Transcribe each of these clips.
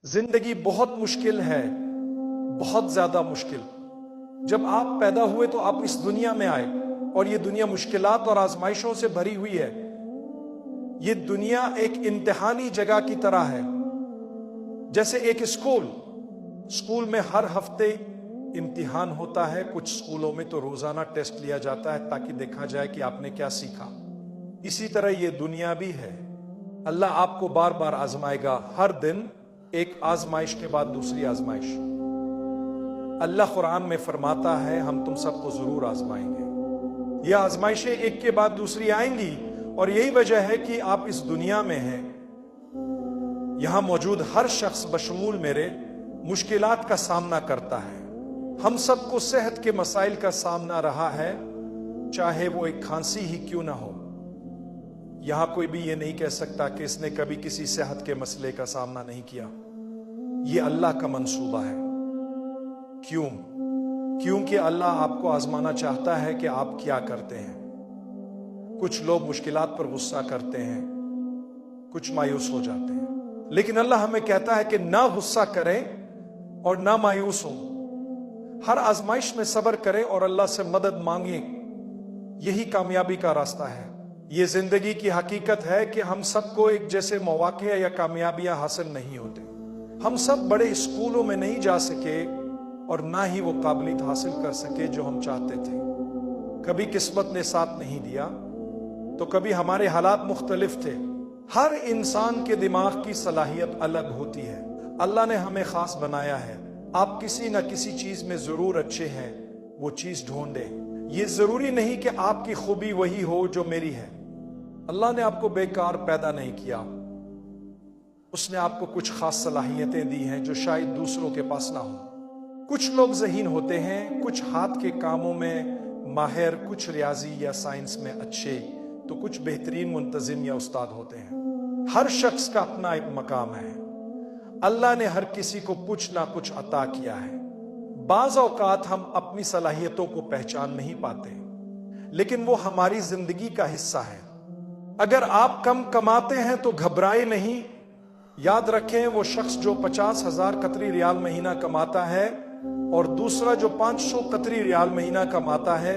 जिंदगी बहुत मुश्किल है, बहुत ज्यादा मुश्किल। जब आप पैदा हुए तो आप इस दुनिया में आए और ये दुनिया मुश्किलात और आजमाइशों से भरी हुई है। ये दुनिया एक इम्तिहानी जगह की तरह है, जैसे एक स्कूल में हर हफ्ते इम्तिहान होता है। कुछ स्कूलों में तो रोजाना टेस्ट लिया जाता है ताकि देखा जाए कि आपने क्या सीखा। इसी तरह ये दुनिया भी है। अल्लाह आपको बार बार आजमाएगा, हर दिन एक आजमाइश के बाद दूसरी आजमाइश। अल्लाह कुरान में फरमाता है हम तुम सबको जरूर आजमाएंगे। ये आजमाइशें एक के बाद दूसरी आएंगी और यही वजह है कि आप इस दुनिया में हैं। यहां मौजूद हर शख्स बशमूल मेरे मुश्किलात का सामना करता है। हम सबको सेहत के मसाइल का सामना रहा है, चाहे वो एक खांसी ही क्यों ना हो। यहां कोई भी ये नहीं कह सकता कि इसने कभी किसी सेहत के मसले का सामना नहीं किया। ये अल्लाह का मंसूबा है। क्यों? क्योंकि अल्लाह आपको आजमाना चाहता है कि आप क्या करते हैं। कुछ लोग मुश्किलात पर गुस्सा करते हैं, कुछ मायूस हो जाते हैं, लेकिन अल्लाह हमें कहता है कि ना गुस्सा करें और ना मायूस हो। हर आजमाइश में सब्र करें और अल्लाह से मदद मांगे। यही कामयाबी का रास्ता है। ये जिंदगी की हकीकत है कि हम सबको एक जैसे मौके या कामयाबियां हासिल नहीं होते। हम सब बड़े स्कूलों में नहीं जा सके और ना ही वो काबिलियत हासिल कर सके जो हम चाहते थे। कभी किस्मत ने साथ नहीं दिया तो कभी हमारे हालात मुख्तलिफ थे। हर इंसान के दिमाग की सलाहियत अलग होती है। अल्लाह ने हमें खास बनाया है। आप किसी ना किसी चीज में जरूर अच्छे हैं, वो चीज ढूंढे। ये जरूरी नहीं कि आपकी खूबी वही हो जो मेरी है। अल्लाह ने आपको बेकार पैदा नहीं किया। उसने आपको कुछ खास सलाहियतें दी हैं जो शायद दूसरों के पास ना हो। कुछ लोग ज़हीन होते हैं, कुछ हाथ के कामों में माहिर, कुछ रियाजी या साइंस में अच्छे, तो कुछ बेहतरीन मुंतजिम या उस्ताद होते हैं। हर शख्स का अपना एक मकाम है। अल्लाह ने हर किसी को कुछ ना कुछ अता किया है। बाज़ औक़ात हम अपनी सलाहियतों को पहचान नहीं पाते, लेकिन वो हमारी जिंदगी का हिस्सा है। अगर आप कम कमाते हैं तो घबराए नहीं। याद रखें, वो शख्स जो 50,000 कतरी रियाल महीना कमाता है और दूसरा जो 500 कतरी रियाल महीना कमाता है,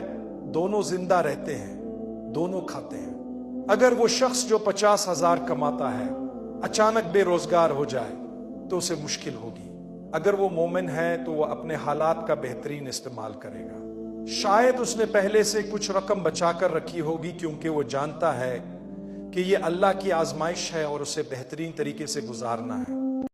दोनों जिंदा रहते हैं, दोनों खाते हैं। अगर वो शख्स जो 50,000 कमाता है अचानक बेरोजगार हो जाए तो उसे मुश्किल होगी। अगर वो मोमिन है तो वो अपने हालात का बेहतरीन इस्तेमाल करेगा। शायद उसने पहले से कुछ रकम बचाकर रखी होगी, क्योंकि वो जानता है कि ये अल्लाह की आजमाइश है और उसे बेहतरीन तरीके से गुजारना है।